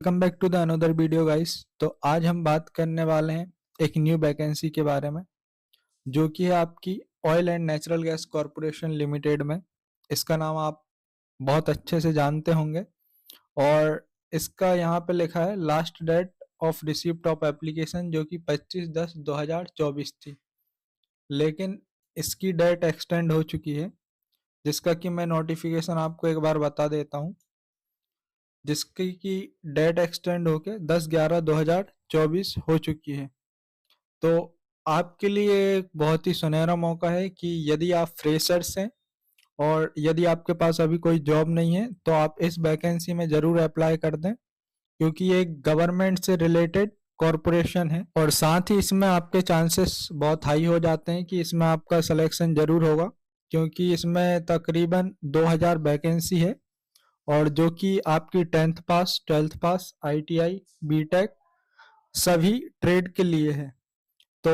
Welcome back to the another video guys. तो आज हम बात करने वाले हैं एक न्यू वैकेंसी के बारे में, जो कि है आपकी oil and natural gas corporation limited में। इसका नाम आप बहुत अच्छे से जानते होंगे और इसका यहाँ पे लिखा है last date of receipt of application, जो कि 25/10/2024 थी। लेकिन इसकी डेट एक्सटेंड हो चुकी है, जिसका कि मैं नोटिफिकेशन आपको एक बार बता देता हूँ। जिसकी की डेट एक्सटेंड होके 10/11/2024 हो चुकी है। तो आपके लिए एक बहुत ही सुनहरा मौका है कि यदि आप फ्रेशर्स हैं और यदि आपके पास अभी कोई जॉब नहीं है तो आप इस वैकेंसी में ज़रूर अप्लाई कर दें, क्योंकि ये एक गवर्नमेंट से रिलेटेड कॉरपोरेशन है और साथ ही इसमें आपके चांसेस बहुत हाई हो जाते हैं कि इसमें आपका सिलेक्शन ज़रूर होगा, क्योंकि इसमें तकरीबन 2000 वैकेंसी है और जो कि आपकी 10th पास, 12th पास, ITI, बीटेक सभी ट्रेड के लिए है। तो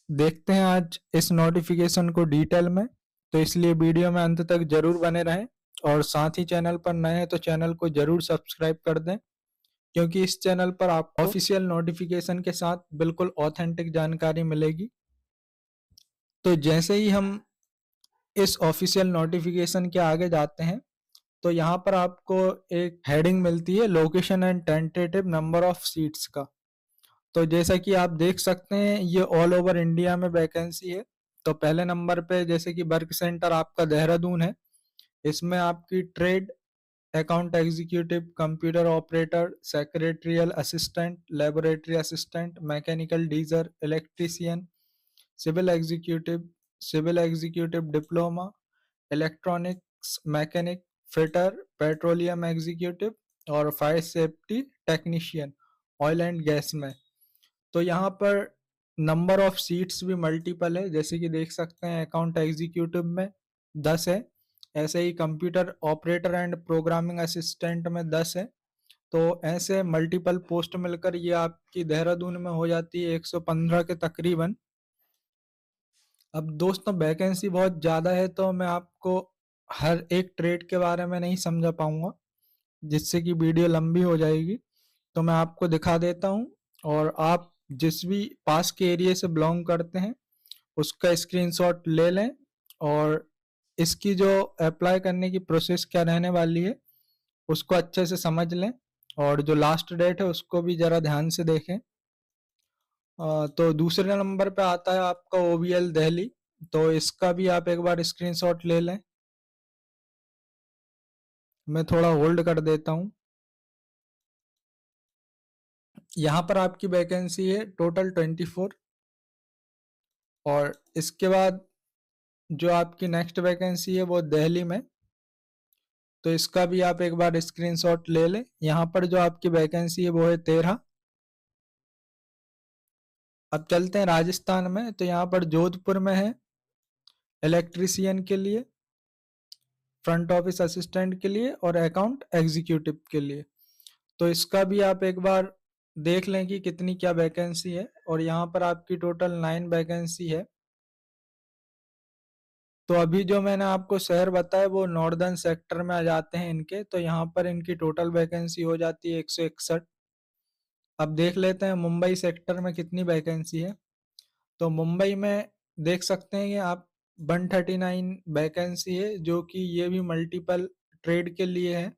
देखते हैं आज इस नोटिफिकेशन को डिटेल में, तो इसलिए वीडियो में अंत तक जरूर बने रहें और साथ ही चैनल पर नए हैं तो चैनल को जरूर सब्सक्राइब कर दें, क्योंकि इस चैनल पर आपको ऑफिशियल नोटिफिकेशन के साथ बिल्कुल ऑथेंटिक जानकारी मिलेगी। तो जैसे ही हम इस ऑफिशियल नोटिफिकेशन के आगे जाते हैं तो यहाँ पर आपको एक हेडिंग मिलती है location and tentative number of seats का। तो जैसा कि आप देख सकते हैं ये ऑल ओवर इंडिया में वैकेंसी है। तो पहले नंबर पे जैसे कि वर्क सेंटर आपका देहरादून है। इसमें आपकी trade, account executive, computer operator, secretarial assistant, laboratory assistant, mechanical diesel, electrician, civil executive diploma, electronics mechanic, fitter, petroleum executive और fire safety technician oil and gas में। तो यहाँ पर नंबर ऑफ सीट्स भी मल्टीपल है, जैसे कि देख सकते हैं अकाउंट एग्जीक्यूटिव में 10 है, ऐसे ही computer operator and programming assistant में 10 है। तो ऐसे मल्टीपल पोस्ट मिलकर ये आपकी देहरादून में हो जाती है 115 के तकरीबन। अब दोस्तों वैकेंसी बहुत ज़्यादा है तो मैं आपको हर एक ट्रेड के बारे में नहीं समझा पाऊंगा, जिससे कि वीडियो लंबी हो जाएगी। तो मैं आपको दिखा देता हूँ और आप जिस भी पास के एरिया से बिलोंग करते हैं उसका स्क्रीनशॉट ले लें और इसकी जो अप्लाई करने की प्रोसेस क्या रहने वाली है उसको अच्छे से समझ लें और जो लास्ट डेट है उसको भी ज़रा ध्यान से देखें। तो दूसरे नंबर पे आता है आपका OBL दिल्ली। तो इसका भी आप एक बार स्क्रीनशॉट ले लें। मैं थोड़ा होल्ड कर देता हूँ। यहाँ पर आपकी वैकेंसी है टोटल 24 और इसके बाद जो आपकी नेक्स्ट वैकेंसी है वो दिल्ली में। तो इसका भी आप एक बार स्क्रीनशॉट ले लें। यहाँ पर जो आपकी वैकेंसी है वो है 13। अब चलते हैं राजस्थान में। तो यहाँ पर जोधपुर में है इलेक्ट्रीशियन के लिए, फ्रंट ऑफिस असिस्टेंट के लिए और अकाउंट एग्जीक्यूटिव के लिए। तो इसका भी आप एक बार देख लें कि कितनी क्या वैकेंसी है और यहाँ पर आपकी टोटल 9 वैकेंसी है। तो अभी जो मैंने आपको शहर बताया वो नॉर्दर्न सेक्टर में आ जाते हैं इनके। तो यहाँ पर इनकी टोटल वैकेंसी हो जाती है 161। अब देख लेते हैं मुंबई सेक्टर में कितनी वैकेंसी है। तो मुंबई में देख सकते हैं कि आप 139 वैकेंसी है, जो कि ये भी मल्टीपल ट्रेड के लिए है।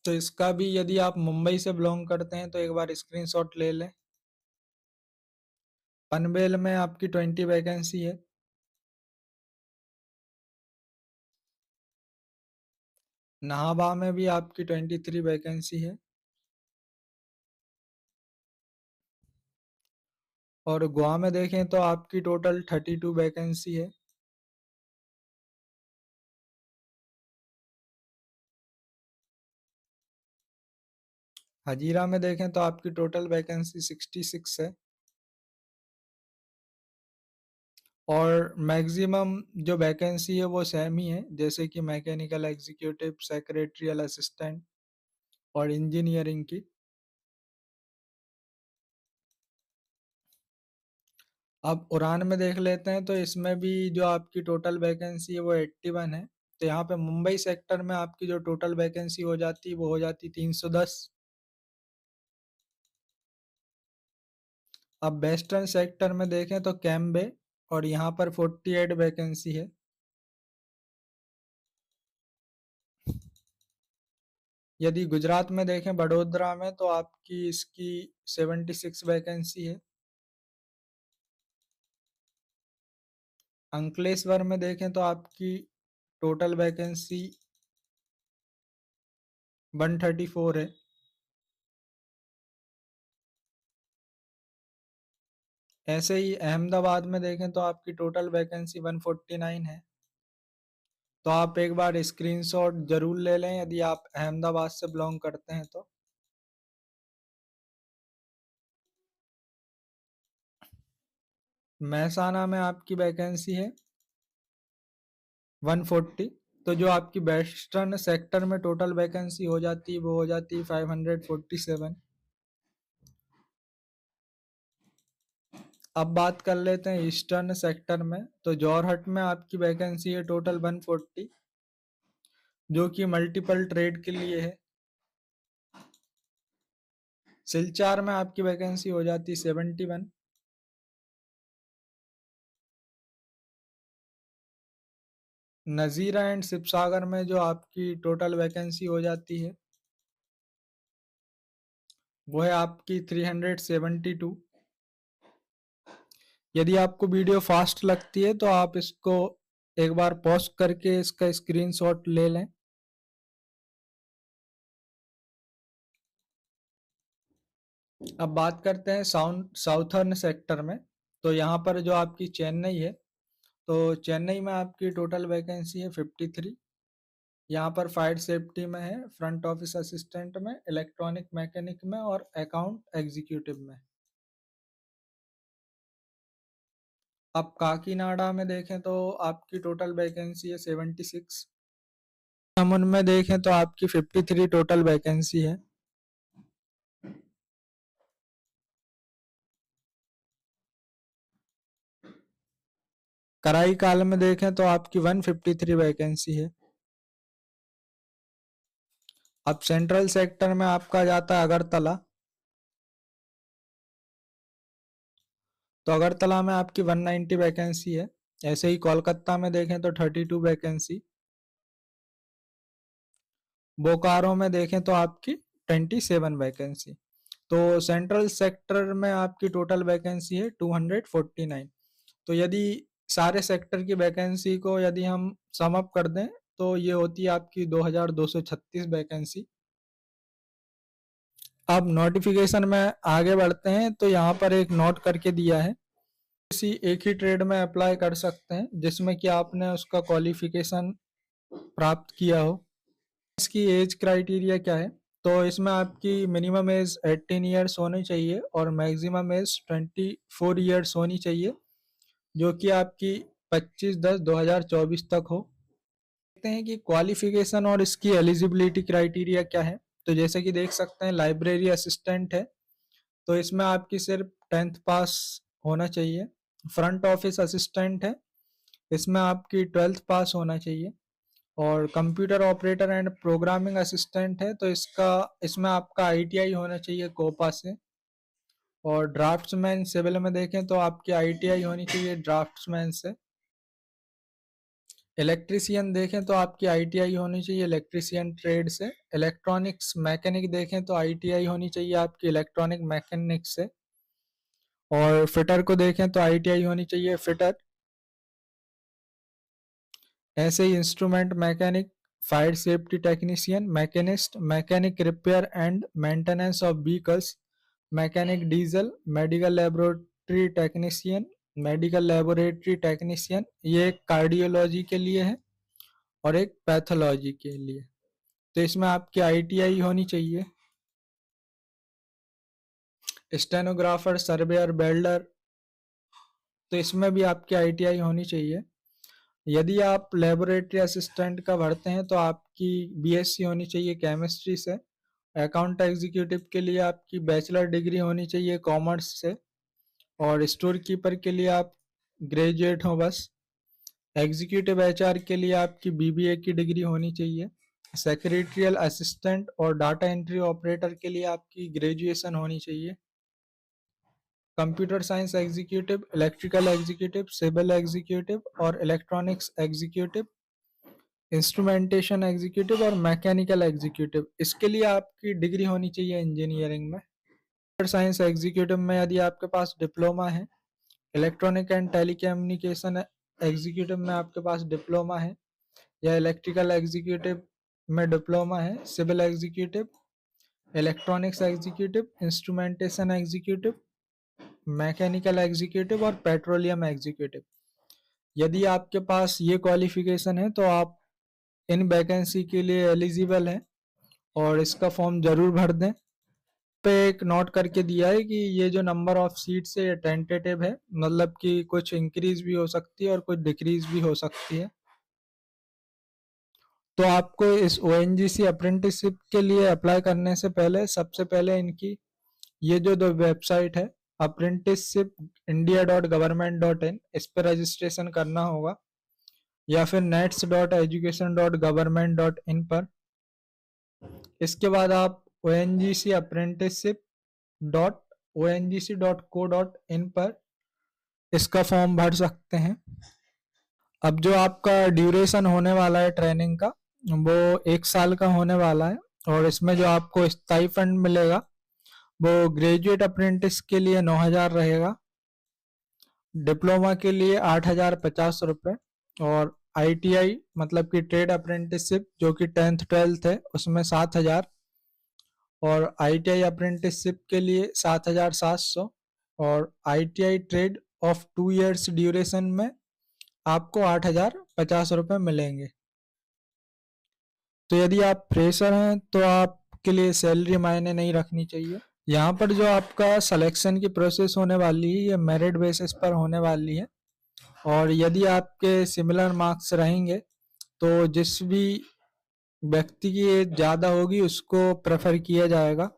तो इसका भी यदि आप मुंबई से बिलोंग करते हैं तो एक बार स्क्रीनशॉट ले लें। पनवेल में आपकी 20 वैकेंसी है। नाहवा में भी आपकी 23 वैकेंसी है और गोवा में देखें तो आपकी टोटल 32 वैकेंसी है। हजीरा में देखें तो आपकी टोटल वैकेंसी 66 है और मैक्सिमम जो वैकेंसी है वो सेम ही है, जैसे कि मैकेनिकल एग्जीक्यूटिव, सेक्रेटरियल असिस्टेंट और इंजीनियरिंग की। अब उड़ान में देख लेते हैं। तो इसमें भी जो आपकी टोटल वैकेंसी है वो 81 है। तो यहाँ पे मुंबई सेक्टर में आपकी जो टोटल वैकेंसी हो जाती वो हो जाती 310। अब वेस्टर्न सेक्टर में देखें तो कैम्बे, और यहाँ पर 48 वैकेंसी है। यदि गुजरात में देखें बड़ोदरा में, तो आपकी इसकी 76 वैकेंसी है। अंकलेश्वर में देखें तो आपकी टोटल वैकेंसी 134 है। ऐसे ही अहमदाबाद में देखें तो आपकी टोटल वैकेंसी 149 है। तो आप एक बार स्क्रीनशॉट जरूर ले लें यदि आप अहमदाबाद से बिलोंग करते हैं तो। महसाना में आपकी वैकेंसी है 140। तो जो आपकी वेस्टर्न सेक्टर में टोटल वैकेंसी हो जाती है वो हो जाती है 547। अब बात कर लेते हैं ईस्टर्न सेक्टर में। तो जोरहट में आपकी वैकेंसी है टोटल 140, जो कि मल्टीपल ट्रेड के लिए है। सिलचार में आपकी वैकेंसी हो जाती 71। नजीरा एंड शिवसागर में जो आपकी टोटल वैकेंसी हो जाती है वो है आपकी 372। यदि आपको वीडियो फास्ट लगती है तो आप इसको एक बार पॉज करके इसका स्क्रीनशॉट ले लें। अब बात करते हैं साउथर्न सेक्टर में। तो यहाँ पर जो आपकी चेन्नई है, तो चेन्नई में आपकी टोटल वैकेंसी है 53। यहाँ पर फायर सेफ्टी में है, फ्रंट ऑफिस असिस्टेंट में, इलेक्ट्रॉनिक मैकेनिक में और अकाउंट एग्जीक्यूटिव में। अब काकीनाडा में देखें तो आपकी टोटल वैकेंसी है 76। हम उनमें देखें तो आपकी 53 टोटल वैकेंसी है। कराईकाल में देखें तो आपकी 153 वैकेंसी है। अब सेंट्रल सेक्टर में आपका जाता है अगरतला। तो अगरतला में आपकी 190 वैकेंसी है। ऐसे ही कोलकाता में देखें तो 32 वैकेंसी। बोकारो में देखें तो आपकी 27 वैकेंसी। तो सेंट्रल सेक्टर में आपकी टोटल वैकेंसी है 249। तो यदि सारे सेक्टर की वैकेंसी को यदि हम सम अप कर दें तो ये होती है आपकी 2236 वैकेंसी। अब नोटिफिकेशन में आगे बढ़ते हैं तो यहाँ पर एक नोट करके दिया है, किसी एक ही ट्रेड में अप्लाई कर सकते हैं जिसमें कि आपने उसका क्वालिफिकेशन प्राप्त किया हो। इसकी एज क्राइटेरिया क्या है? तो इसमें आपकी मिनिमम एज 18 ईयर्स होनी चाहिए और मैक्सिमम एज 24 ईयर्स होनी चाहिए, जो कि आपकी 25/10/2024 तक हो। देखते हैं कि क्वालिफिकेशन और इसकी एलिजिबिलिटी क्राइटेरिया क्या है। तो जैसे कि देख सकते हैं लाइब्रेरी असिस्टेंट है, तो इसमें आपकी सिर्फ 10th पास होना चाहिए। फ्रंट ऑफिस असिस्टेंट है, इसमें आपकी 12th पास होना चाहिए। और computer operator and programming assistant है, तो इसमें आपका आईटीआई होना चाहिए कोपा से। और ड्राफ्ट्समैन सिविल में देखें तो आपकी आईटीआई होनी चाहिए ड्राफ्ट्समैन से। इलेक्ट्रीशियन देखें तो आपकी आईटीआई होनी चाहिए इलेक्ट्रीशियन ट्रेड से। इलेक्ट्रॉनिक्स मैकेनिक देखें तो आईटीआई होनी चाहिए आपकी इलेक्ट्रॉनिक मैकेनिक से। और फिटर को देखें तो आईटीआई होनी चाहिए फिटर। ऐसे ही instrument mechanic, fire safety technician, machinist, mechanic repair and maintenance of vehicles, mechanic diesel, medical laboratory technician, medical laboratory technician, ये एक कार्डियोलॉजी के लिए है और एक पैथोलॉजी के लिए। तो इसमें आपकी आईटीआई होनी चाहिए। स्टेनोग्राफर, सर्वेयर, बेल्डर, तो इसमें भी आपकी आईटीआई होनी चाहिए। यदि आप लेबोरेटरी असिस्टेंट का भरते हैं तो आपकी बीएससी होनी चाहिए केमिस्ट्री से। अकाउंट एग्जीक्यूटिव के लिए आपकी बैचलर डिग्री होनी चाहिए कॉमर्स से। और स्टोर कीपर के लिए आप ग्रेजुएट हो बस। एग्जीक्यूटिव एचआर के लिए आपकी बीबीए की डिग्री होनी चाहिए। सेक्रेटरियल असिस्टेंट और डाटा एंट्री ऑपरेटर के लिए आपकी ग्रेजुएशन होनी चाहिए। Computer science executive, electrical executive, civil executive और इलेक्ट्रॉनिक्स एग्जीक्यूटिव, इंस्ट्रूमेंटेशन एग्जीक्यूटिव और मैकेनिकल एग्जीक्यूटिव, इसके लिए आपकी डिग्री होनी चाहिए इंजीनियरिंग में। कंप्यूटर साइंस एग्जीक्यूटिव में यदि आपके पास डिप्लोमा है, इलेक्ट्रॉनिक एंड टेलीकम्युनिकेशन एग्जीक्यूटिव में आपके पास डिप्लोमा है, या इलेक्ट्रिकल एग्जीक्यूटिव में डिप्लोमा है, civil executive, electronics executive, instrumentation executive, mechanical executive और पेट्रोलियम एग्जीक्यूटिव, यदि आपके पास ये क्वालिफिकेशन है तो आप इन वैकेंसी के लिए एलिजिबल हैं और इसका फॉर्म जरूर भर दें। पे एक नोट करके दिया है कि ये जो नंबर ऑफ सीट्स है ये टेंटेटिव है, मतलब कि कुछ इंक्रीज भी हो सकती है और कुछ डिक्रीज भी हो सकती है। तो आपको इस ONGC अप्रेंटिसशिप के लिए अप्लाई करने से पहले सबसे पहले इनकी ये जो दो वेबसाइट है apprenticeshipindia.government.in, इस पर रजिस्ट्रेशन करना होगा, या फिर nets.education.government.in पर। इसके बाद आप ONGC apprenticeship.ONGC.co.in पर इसका फॉर्म भर सकते हैं। अब जो आपका ड्यूरेशन होने वाला है ट्रेनिंग का, वो 1 साल का होने वाला है, और इसमें जो आपको स्टाइपेंड मिलेगा वो ग्रेजुएट अप्रेंटिस के लिए 9,000 रहेगा, डिप्लोमा के लिए 8,050 रुपये, और ITI मतलब कि ट्रेड अप्रेंटिसशिप जो कि 10th 12th है उसमें 7,000, और ITI अप्रेंटिसशिप के लिए 7,700, और ITI trade off 2 years duration में आपको 8,050 रुपये मिलेंगे। तो यदि आप फ्रेशर हैं तो आपके लिए सैलरी मायने नहीं रखनी चाहिए। यहाँ पर जो आपका सिलेक्शन की प्रोसेस होने वाली है ये मेरिट बेसिस पर होने वाली है, और यदि आपके सिमिलर मार्क्स रहेंगे तो जिस भी व्यक्ति की एज ज़्यादा होगी उसको प्रेफर किया जाएगा,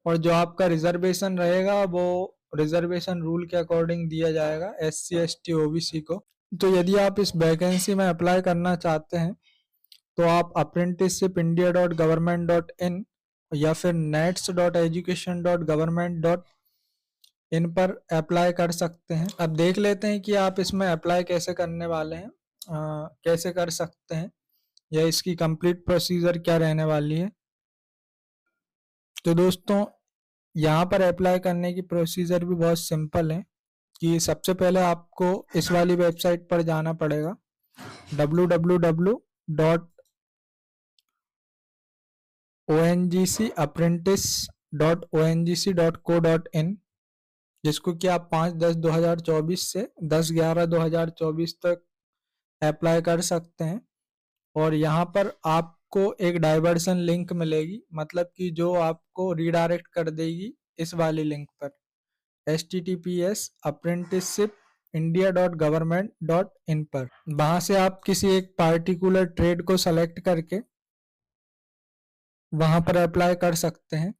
और जो आपका रिजर्वेशन रहेगा वो रिजर्वेशन रूल के अकॉर्डिंग दिया जाएगा SC ST OBC को। तो यदि आप इस वैकेंसी में अप्लाई करना चाहते हैं तो आप apprenticeshipindia.government.in या फिर nets.education.government.in पर अप्लाई कर सकते हैं। अब देख लेते हैं कि आप इसमें अप्लाई कैसे करने वाले हैं, कैसे कर सकते हैं, या इसकी कंप्लीट प्रोसीजर क्या रहने वाली है। तो दोस्तों यहाँ पर अप्लाई करने की प्रोसीजर भी बहुत सिंपल है कि सबसे पहले आपको इस वाली वेबसाइट पर जाना पड़ेगा www.ongcapprentice.ongc.co.in, जिसको कि आप 5/10/2024 से 10/11/2024 तक अप्लाई कर सकते हैं। और यहाँ पर आपको एक डाइवर्सन लिंक मिलेगी, मतलब कि जो आपको रीडायरेक्ट कर देगी इस वाली लिंक पर https://apprenticeshipindia.government.in पर। वहां से आप किसी एक पार्टिकुलर ट्रेड को सेलेक्ट करके वहां पर अप्लाई कर सकते हैं।